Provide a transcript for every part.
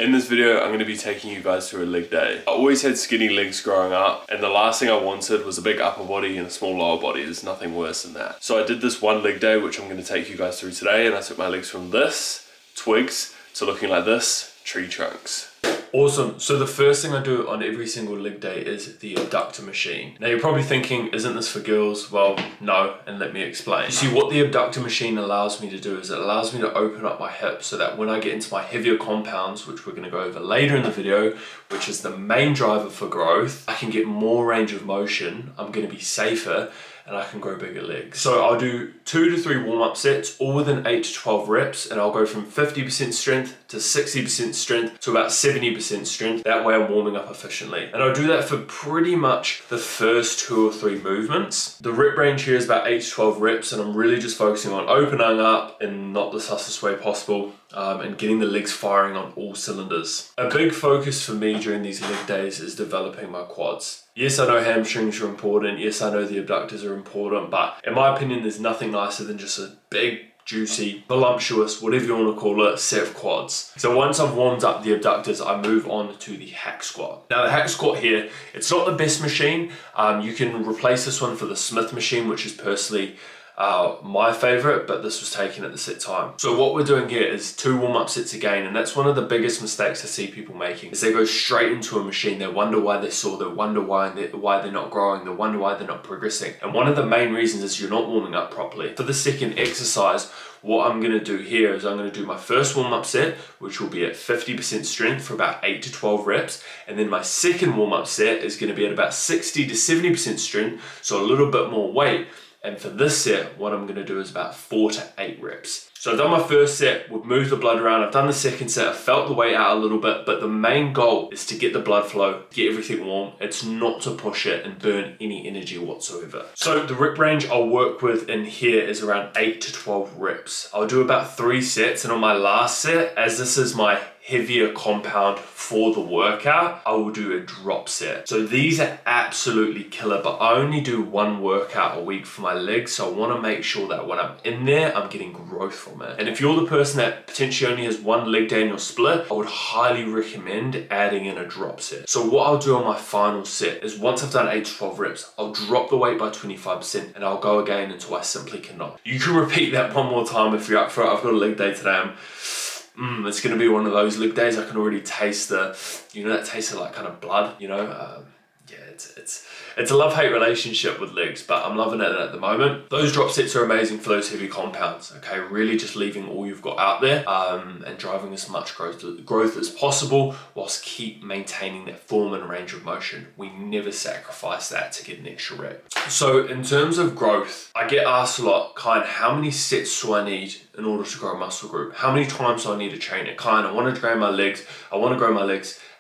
In this video, I'm going to be taking you guys through a leg day. I always had skinny legs growing up, and the last thing I wanted was a big upper body and a small lower body. There's nothing worse than that. So I did this one leg day, which I'm going to take you guys through today, and I took my legs from this, twigs, to looking like this, tree trunks. Awesome. So the first thing I do on every single leg day is the abductor machine. Now you're probably thinking, isn't this for girls? Well, no, and let me explain. You see, what the abductor machine allows me to do is it allows me to open up my hips so that when I get into my heavier compounds, which we're going to go over later in the video, which is the main driver for growth, I can get more range of motion, I'm going to be safer, and I can grow bigger legs. So I'll do 2 to 3 warm-up sets, all within 8 to 12 reps, and I'll go from 50% strength to 60% strength to about 70% strength. That way I'm warming up efficiently. And I'll do that for pretty much the first 2 or 3 movements. The rep range here is about 8 to 12 reps, and I'm really just focusing on opening up in not the sussest way possible, and getting the legs firing on all cylinders. A big focus for me during these leg days is developing my quads. Yes, I know hamstrings are important. Yes, I know the abductors are important, but in my opinion, there's nothing nicer than just a big, juicy, voluptuous, whatever you want to call it, set of quads. So once I've warmed up the abductors, I move on to the hack squat. Now the hack squat here, it's not the best machine. You can replace this one for the Smith machine, which is personally my favorite, but this was taken at the set time. So what we're doing here is 2 warm-up sets again, and that's one of the biggest mistakes I see people making, is they go straight into a machine. They wonder why they're sore, they wonder why they're not growing, they wonder why they're not progressing. And one of the main reasons is you're not warming up properly. For the second exercise, what I'm going to do here is I'm going to do my first warm-up set, which will be at 50% strength for about 8 to 12 reps. And then my second warm-up set is going to be at about 60 to 70% strength, so a little bit more weight. And for this set, what I'm going to do is about 4 to 8 reps. So I've done my first set, we've moved the blood around, I've done the second set, I've felt the weight out a little bit, but the main goal is to get the blood flow, get everything warm. It's not to push it and burn any energy whatsoever. So the rep range I'll work with in here is around 8 to 12 reps. I'll do about 3 sets, and on my last set, as this is my heavier compound for the workout, I will do a drop set. So these are absolutely killer, but I only do 1 workout a week for my legs, so I want to make sure that when I'm in there, I'm getting growth from it. And if you're the person that potentially only has 1 leg day in your split, I would highly recommend adding in a drop set. So what I'll do on my final set is once I've done 8 to 12 reps, I'll drop the weight by 25% and I'll go again until I simply cannot. You can repeat that 1 more time if you're up for it. I've got a leg day today. It's going to be one of those leg days. I can already taste that taste of like kind of blood, it's a love-hate relationship with legs, but I'm loving it at the moment. Those drop sets are amazing for those heavy compounds, okay? Really just leaving all you've got out there, and driving as much growth as possible whilst keep maintaining that form and range of motion. We never sacrifice that to get an extra rep. So in terms of growth, I get asked a lot, Kyan, how many sets do I need in order to grow a muscle group? How many times do I need to train it? Kyan, I want to grow my legs.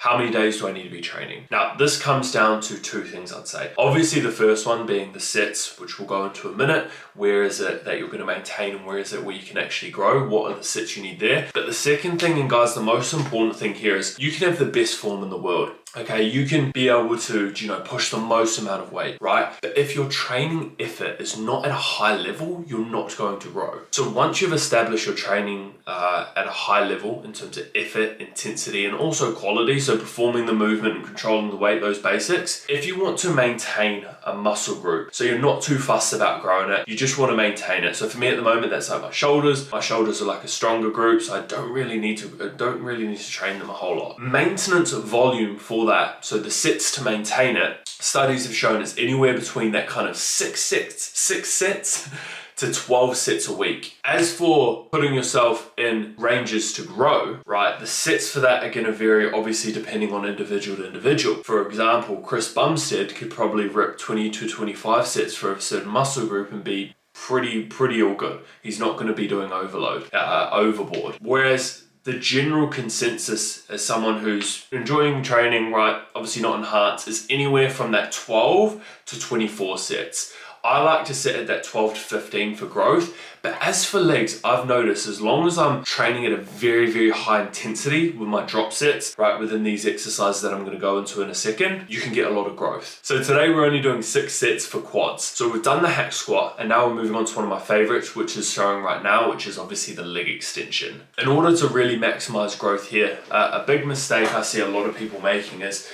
How many days do I need to be training? Now, this comes down to 2 things, I'd say. Obviously, the first one being the sets, which we'll go into a minute. Where is it that you're going to maintain, and where is it where you can actually grow? What are the sets you need there? But the second thing, and guys, the most important thing here is you can have the best form in the world. Okay, you can be able to, push the most amount of weight, right? But if your training effort is not at a high level, you're not going to grow. So once you've established your training at a high level in terms of effort, intensity, and also quality, so performing the movement and controlling the weight, those basics, if you want to maintain a muscle group, so you're not too fussed about growing it, you just want to maintain it. So for me at the moment, that's like my shoulders. My shoulders are like a stronger group, so I don't really need to train them a whole lot. Maintenance volume for that, so the sets to maintain it, studies have shown it's anywhere between that kind of 6 sets to 12 sets a week. As for putting yourself in ranges to grow, right, the sets for that are going to vary, obviously, depending on individual to individual. For example, Chris Bumstead could probably rip 20 to 25 sets for a certain muscle group and be pretty all good. He's not going to be doing overboard. Whereas the general consensus as someone who's enjoying training, right, obviously not enhanced, is anywhere from that 12 to 24 sets. I like to sit at that 12 to 15 for growth. But as for legs, I've noticed as long as I'm training at a very, very high intensity with my drop sets, right, within these exercises that I'm going to go into in a second, you can get a lot of growth. So today we're only doing 6 sets for quads. So we've done the hack squat, and now we're moving on to one of my favorites, which is showing right now, which is obviously the leg extension. In order to really maximize growth here, a big mistake I see a lot of people making is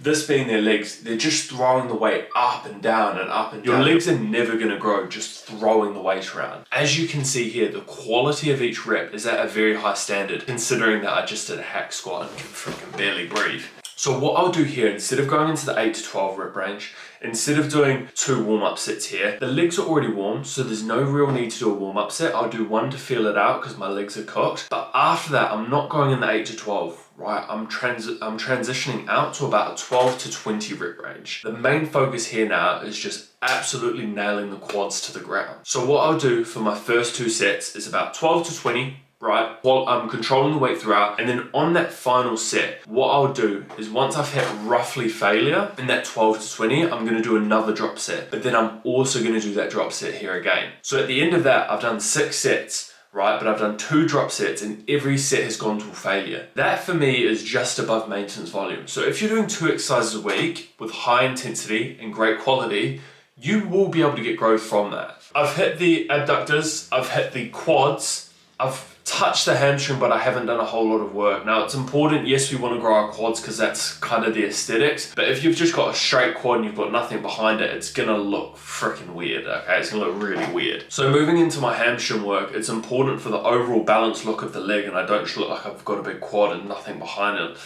this being their legs, they're just throwing the weight up and down and up and down. Your legs are never gonna grow just throwing the weight around. As you can see here, the quality of each rep is at a very high standard, considering that I just did a hack squat and can freaking barely breathe. So what I'll do here, instead of going into the 8 to 12 rep range, instead of doing 2 warm-up sets here, the legs are already warm, so there's no real need to do a warm-up set. I'll do 1 to feel it out because my legs are cooked. But after that, I'm not going in the 8 to 12, right? I'm transitioning out to about a 12 to 20 rep range. The main focus here now is just absolutely nailing the quads to the ground. So what I'll do for my first 2 sets is about 12 to 20, right, while I'm controlling the weight throughout. And then on that final set, what I'll do is once I've hit roughly failure in that 12 to 20, I'm gonna do another drop set, but then I'm also gonna do that drop set here again. So at the end of that, I've done 6 sets, right, but I've done 2 drop sets and every set has gone to failure. That for me is just above maintenance volume. So if you're doing 2 exercises a week with high intensity and great quality, you will be able to get growth from that. I've hit the abductors, I've hit the quads, I've touched the hamstring, but I haven't done a whole lot of work. Now it's important, yes, we want to grow our quads because that's kind of the aesthetics, but if you've just got a straight quad and you've got nothing behind it, it's gonna look freaking weird, okay? It's gonna look really weird. So moving into my hamstring work, it's important for the overall balanced look of the leg and I don't look like I've got a big quad and nothing behind it.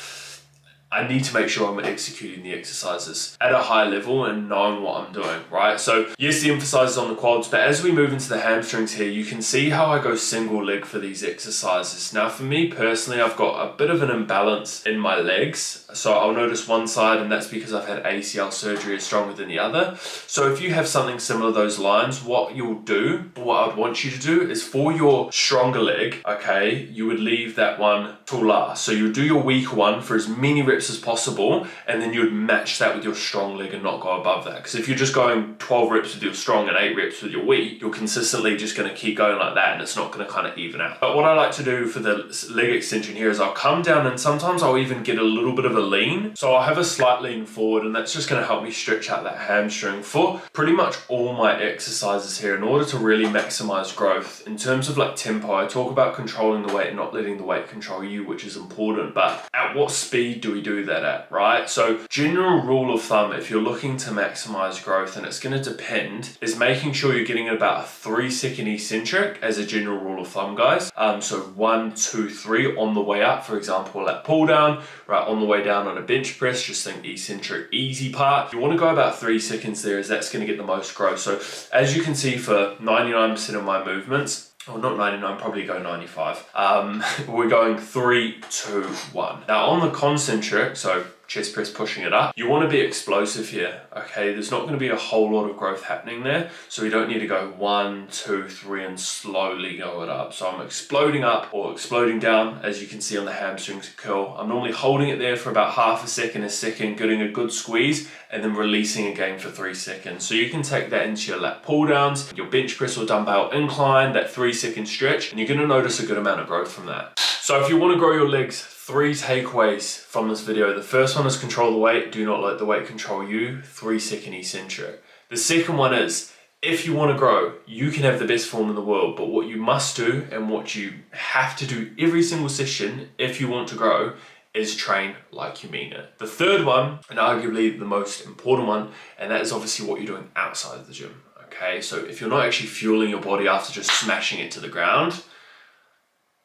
I need to make sure I'm executing the exercises at a high level and knowing what I'm doing, right? So yes, the emphasis is on the quads, but as we move into the hamstrings here, you can see how I go single leg for these exercises. Now for me personally, I've got a bit of an imbalance in my legs. So I'll notice one side, and that's because I've had ACL surgery is stronger than the other. So if you have something similar to those lines, what you'll do, what I'd want you to do is for your stronger leg, okay, you would leave that one till last. So you would do your weaker one for as many reps as possible, and then you would match that with your strong leg and not go above that. Because if you're just going 12 reps with your strong and 8 reps with your weak, you're consistently just going to keep going like that and it's not going to kind of even out. But what I like to do for the leg extension here is I'll come down and sometimes I'll even get a little bit of a lean. So I'll have a slight lean forward and that's just going to help me stretch out that hamstring for pretty much all my exercises here in order to really maximize growth. In terms of like tempo, I talk about controlling the weight and not letting the weight control you, which is important, but at what speed do we do that at, right? So general rule of thumb, if you're looking to maximize growth, and it's going to depend, is making sure you're getting about a 3-second eccentric as a general rule of thumb, guys. So 1, 2, 3 on the way up, for example, that pull down, right, on the way down on a bench press, just think eccentric, easy part. You want to go about 3 seconds there as that's going to get the most growth. So as you can see for 99% of my movements, well, not 99, probably go 95. We're going 3, 2, 1. Now on the concentric, so chest press pushing it up, you want to be explosive here, okay? There's not going to be a whole lot of growth happening there, so we don't need to go 1, 2, 3 and slowly go it up. So I'm exploding up or exploding down, as you can see on the hamstrings curl. I'm normally holding it there for about half a second, getting a good squeeze, and then releasing again for 3 seconds. So you can take that into your lat pull downs, your bench press or dumbbell incline, that 3-second stretch, and you're going to notice a good amount of growth from that. So if you want to grow your legs, 3 takeaways from this video. The first one is control the weight. Do not let the weight control you. 3-second eccentric. The second one is, if you want to grow, you can have the best form in the world, but what you must do and what you have to do every single session if you want to grow is train like you mean it. The third one, and arguably the most important one, and that is obviously what you're doing outside of the gym. Okay, so if you're not actually fueling your body after just smashing it to the ground,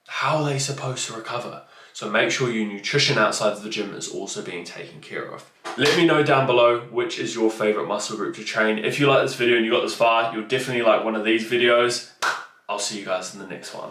how are they supposed to recover? So make sure your nutrition outside of the gym is also being taken care of. Let me know down below which is your favorite muscle group to train. If you like this video and you got this far, you'll definitely like one of these videos. I'll see you guys in the next one.